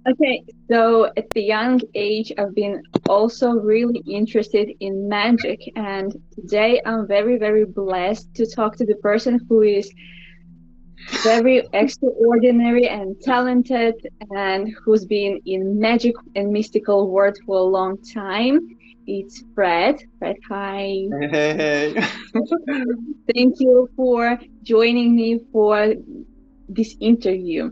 Okay, so at the young age, I've been also really interested in magic, and today I'm very, very blessed to talk to the person who is very extraordinary and talented and who's been in magic and mystical world for a long time. It's Fred. Fred, hi. Hey. Thank you for joining me for this interview.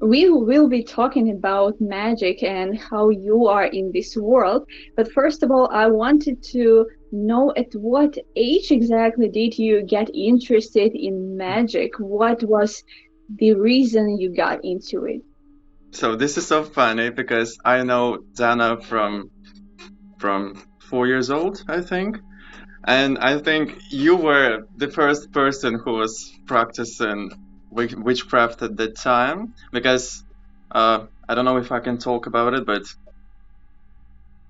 We will be talking about magic and how you are in this world. But first of all, I wanted to know at what age exactly did you get interested in magic? What was the reason you got into it? So this is so funny because I know Dana from 4 years old, I think. And I think you were the first person who was practicing witchcraft at that time because I don't know if I can talk about it, but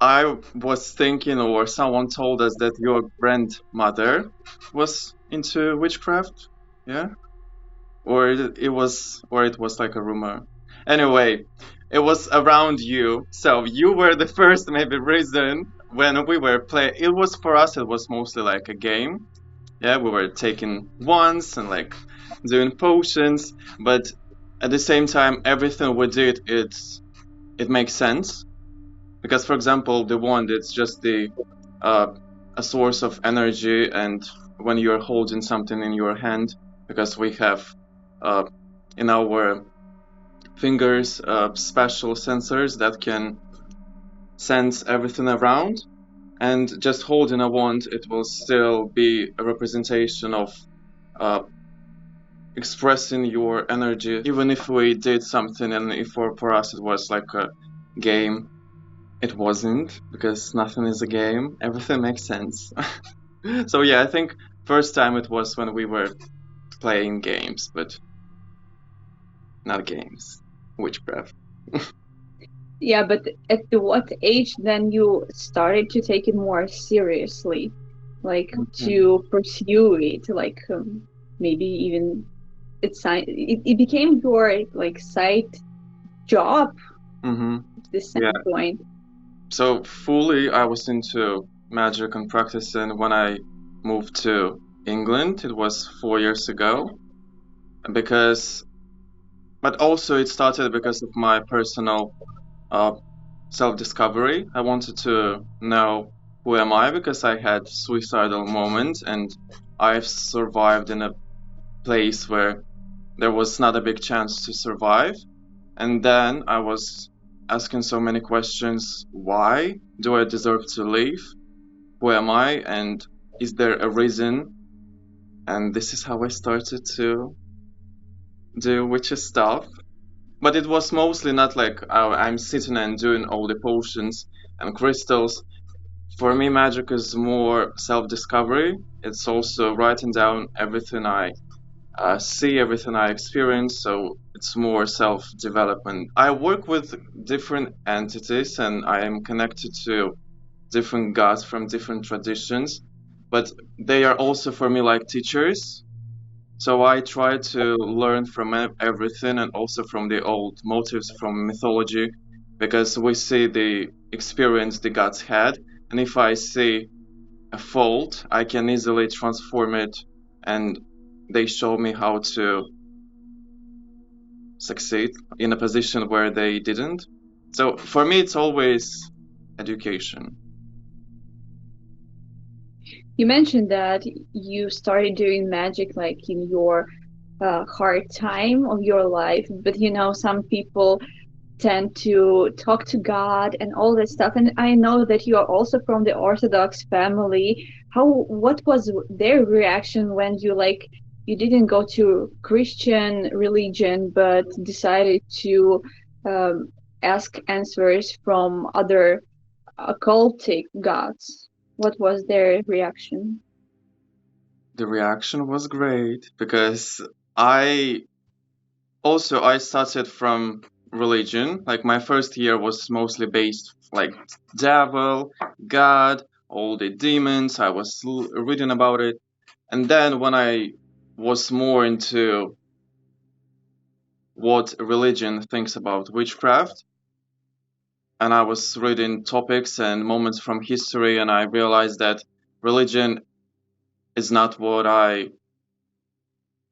I was thinking, or someone told us that your grandmother was into witchcraft. Yeah. Or it was like a rumor. Anyway, it was around you, so you were the first maybe reason when we were playing. It was for us, it was mostly like a game. Yeah, we were taking wands and like doing potions, but at the same time everything we did, it makes sense because, for example, the wand, it's just the uh, a source of energy, and when you're holding something in your hand, because we have uh, in our fingers special sensors that can sense everything around, and just holding a wand, it will still be a representation of uh, expressing your energy. Even if we did something and if for us it was like a game, it wasn't, because nothing is a game. Everything makes sense. So yeah, I think first time it was when we were playing games, but not games. Witchcraft. Yeah, but at what age then you started to take it more seriously, like Mhm. to pursue it, like maybe even it became your like side job Mhm. at the Yeah. same point. So fully I was into magic and practicing when I moved to England. It was 4 years ago. Because but also it started because of my personal uh, self-discovery. I wanted to know who am I, because I had suicidal moments and I've survived in a place where there was not a big chance to survive. And then I was asking so many questions. Why do I deserve to live? Who am I? And is there a reason? And this is how I started to do witchy stuff. But it was mostly not like I'm sitting and doing all the potions and crystals. For me, magic is more self-discovery. It's also writing down everything I see, everything I experience. So it's more self-development. I work with different entities and I am connected to different gods from different traditions, but they are also for me like teachers. So I try to learn from everything, and also from the old motives from mythology, because we see the experience the gods had, and if I see a fault, I can easily transform it, and they show me how to succeed in a position where they didn't. So for me, it's always education. You mentioned that you started doing magic like in your hard time of your life, but you know, some people tend to talk to God and all that stuff. And I know that you are also from the Orthodox family. What was their reaction when you like, you didn't go to Christian religion, but decided to um, ask answers from other occultic gods? What was their reaction? The reaction was great because I I started from religion. Like my first year was mostly based like devil, God, all the demons. I was reading about it. And then when I was more into what religion thinks about witchcraft. And I was reading topics and moments from history, and I realized that religion is not what I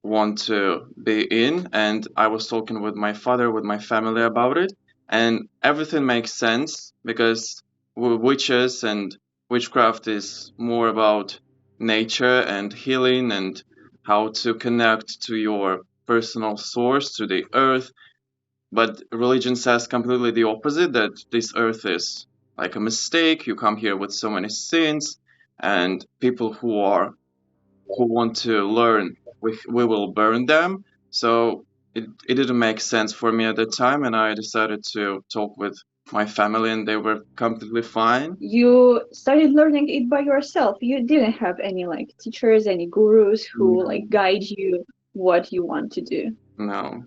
want to be in. And I was talking with my father, with my family about it, and everything makes sense because witches and witchcraft is more about nature and healing and how to connect to your personal source, to the earth. But religion says completely the opposite, that this earth is like a mistake. You come here with so many sins, and people who want to learn, we will burn them. So it didn't make sense for me at the time, and I decided to talk with my family, and they were completely fine. You started learning it by yourself. You didn't have any like teachers, any gurus who No, like guide you what you want to do. no,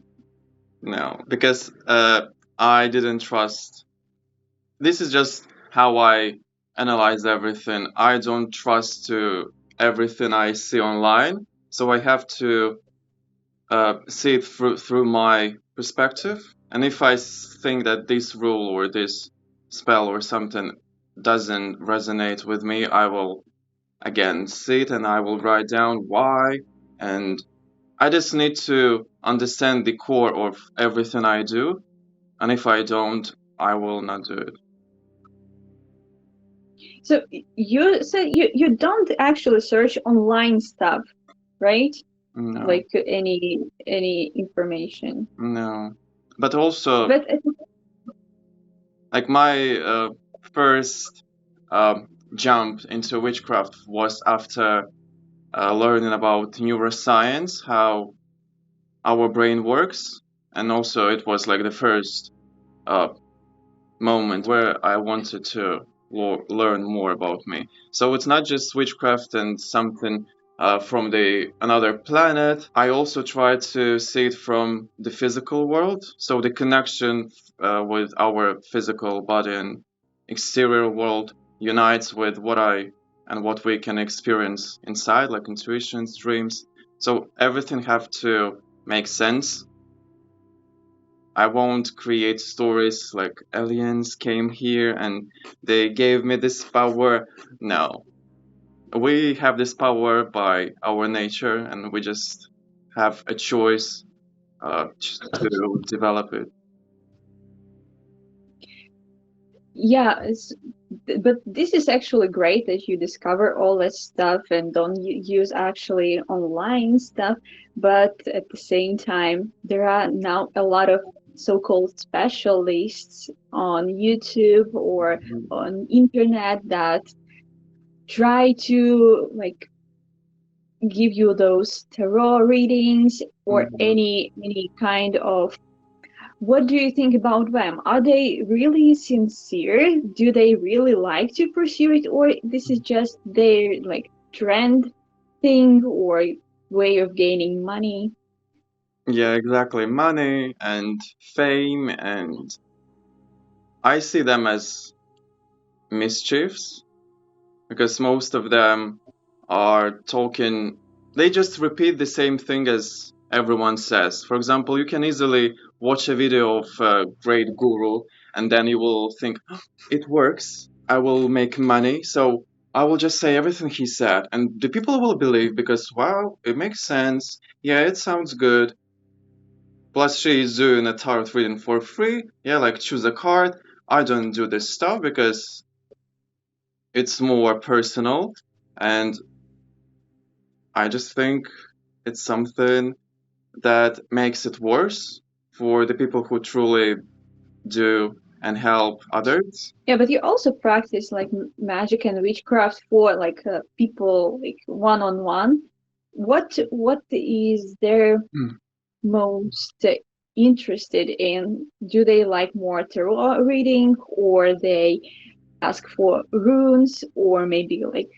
no, because I didn't trust. This is just how I analyze everything. I don't trust to everything I see online, so I have to see it through my perspective. And if I think that this rule or this spell or something doesn't resonate with me, I will again see it and I will write down why. And I just need to understand the core of everything I do. And if I don't, I will not do it. So you said you don't actually search online stuff, right? No, Like any information. no. But also, But like my first jump into witchcraft was after learning about neuroscience, how our brain works, and also it was like the first uh, moment where I wanted to learn more about me. So it's not just witchcraft and something from the another planet. I also try to see it from the physical world. So the connection with our physical body and exterior world unites with what we can experience inside, like intuitions, dreams. So everything have to make sense. I won't create stories like aliens came here and they gave me this power. No. We have this power by our nature and we just have a choice to develop it. yeah, but this is actually great that you discover all that stuff and don't use actually online stuff. But at the same time, there are now a lot of so-called specialists on YouTube or Mhm. on internet that try to like give you those tarot readings or Mhm. any kind of. What do you think about them? Are they really sincere? Do they really like to pursue it, or this is just their like trend thing or way of gaining money? Yeah, exactly. Money and fame, and I see them as mischiefs because most of them are talking, they just repeat the same thing as everyone says. For example, you can easily watch a video of a great guru and then you will think, "Oh, it works, I will make money, so I will just say everything he said." And the people will believe because, wow, it makes sense. Yeah, it sounds good. Plus, she is doing a tarot reading for free. Yeah, like choose a card. I don't do this stuff because it's more personal. And I just think it's something that makes it worse for the people who truly do and help others. Yeah, but you also practice like magic and witchcraft for like people like one on one. What is their Hmm. most interested in? Do they like more tarot reading, or they ask for runes, or maybe like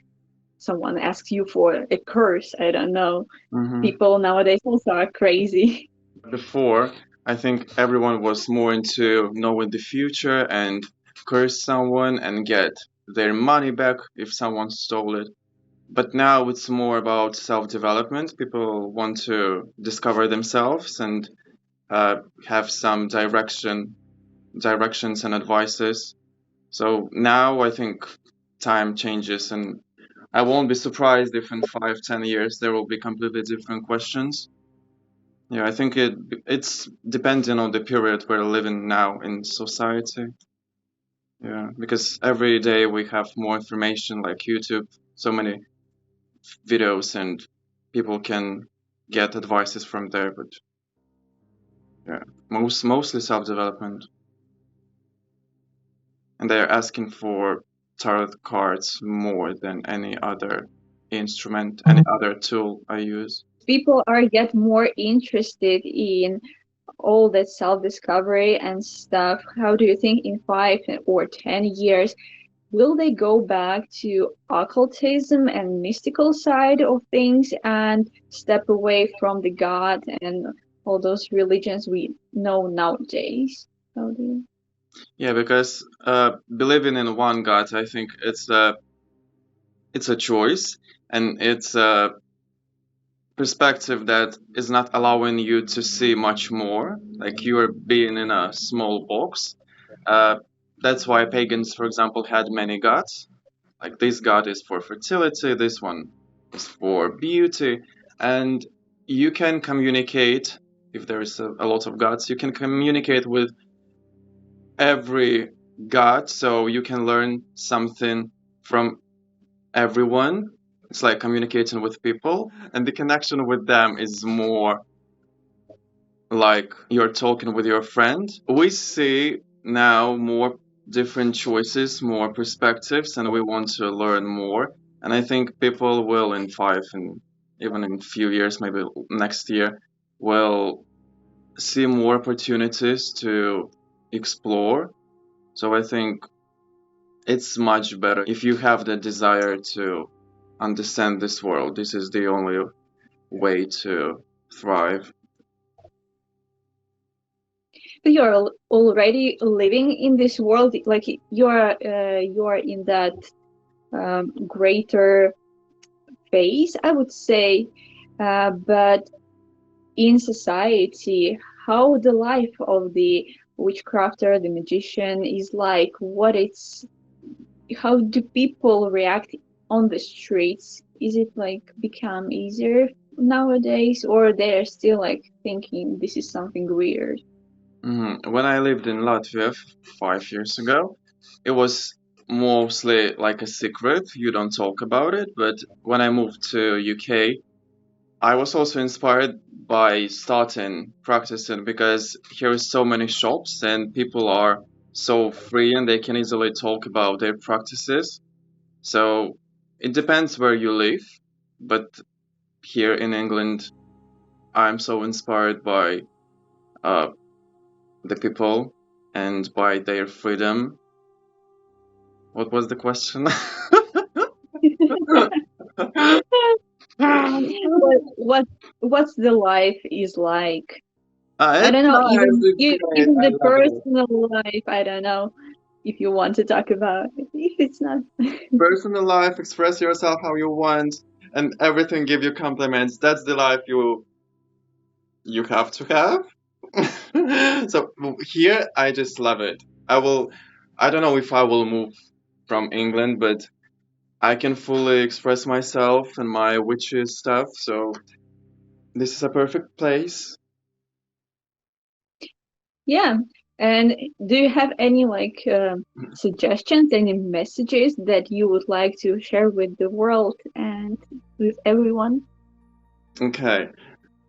someone asks you for a curse? I don't know. Hmm. People nowadays also are crazy. Before, I think everyone was more into knowing the future and curse someone and get their money back if someone stole it. But now it's more about self development. People want to discover themselves and have some directions and advices. So now I think time changes, and I won't be surprised if in 5, 10 years there will be completely different questions. Yeah, I think it's depending on the period we're living now in society. Yeah, because every day we have more information like YouTube, so many videos, and people can get advices from there. But yeah, mostly self-development, and they're asking for tarot cards more than any other instrument, any other tool I use. People are get more interested in all that self-discovery and stuff. How do you think in 5 or 10 years will they go back to occultism and mystical side of things and step away from the God and all those religions we know nowadays? How do you... Yeah, because believing in one God, I think it's a choice, and it's a perspective that is not allowing you to see much more. Like you are being in a small box. Uh, that's why pagans, for example, had many gods. Like this god is for fertility, this one is for beauty, and you can communicate. If there is a lot of gods, you can communicate with every god, so you can learn something from everyone. It's like communicating with people, and the connection with them is more like you're talking with your friend. We see now more different choices, more perspectives, and we want to learn more. And I think people will in 5 and even in a few years, maybe next year, will see more opportunities to explore. So I think it's much better if you have the desire to understand this world. This is the only way to thrive. But you're already living in this world, like you're in that greater phase, I would say. But in society, how the life of the witchcrafter, the magician is like, what it's, how do people react on the streets? Is it like become easier nowadays, or they're still like thinking this is something weird? When I lived in Latvia 5 years ago, it was mostly like a secret. You don't talk about it. But when I moved to UK, I was also inspired by starting practicing because here are so many shops and people are so free and they can easily talk about their practices. So it depends where you live, but here in England, I'm so inspired by uh, the people and by their freedom. What was the question? what what's the life is like? I It's don't know, nice, even it's great, even I the love it. personal life, I don't know if you want to talk about it. If it's not. Personal life, express yourself how you want, and everything give you compliments. That's the life you have to have. So here, I just love it. I don't know if I will move from England, but I can fully express myself and my witches stuff. So this is a perfect place. Yeah. And do you have any like suggestions, any messages that you would like to share with the world and with everyone? Okay.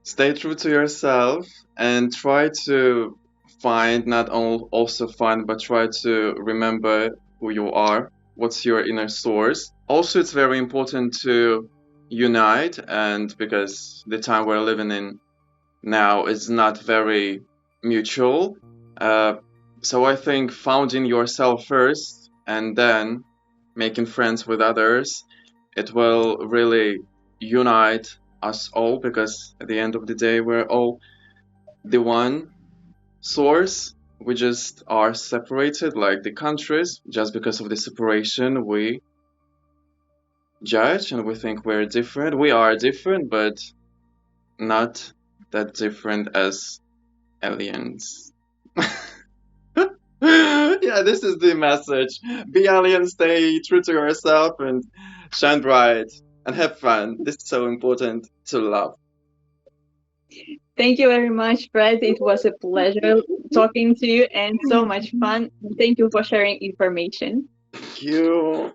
Stay true to yourself and try to find, not also find, but try to remember who you are, what's your inner source. Also, it's very important to unite, and because the time we're living in now is not very mutual. Uh, so I think founding yourself first and then making friends with others, it will really unite us all because at the end of the day, we're all the one source. We just are separated like the countries. Just because of the separation, we judge and we think we're different. We are different, but not that different as aliens. Yeah, this is the message. Be alien, stay true to yourself, and shine bright and have fun. This is so important to love. Thank you very much, Fred. It was a pleasure talking to you and so much fun. Thank you for sharing information. Thank you.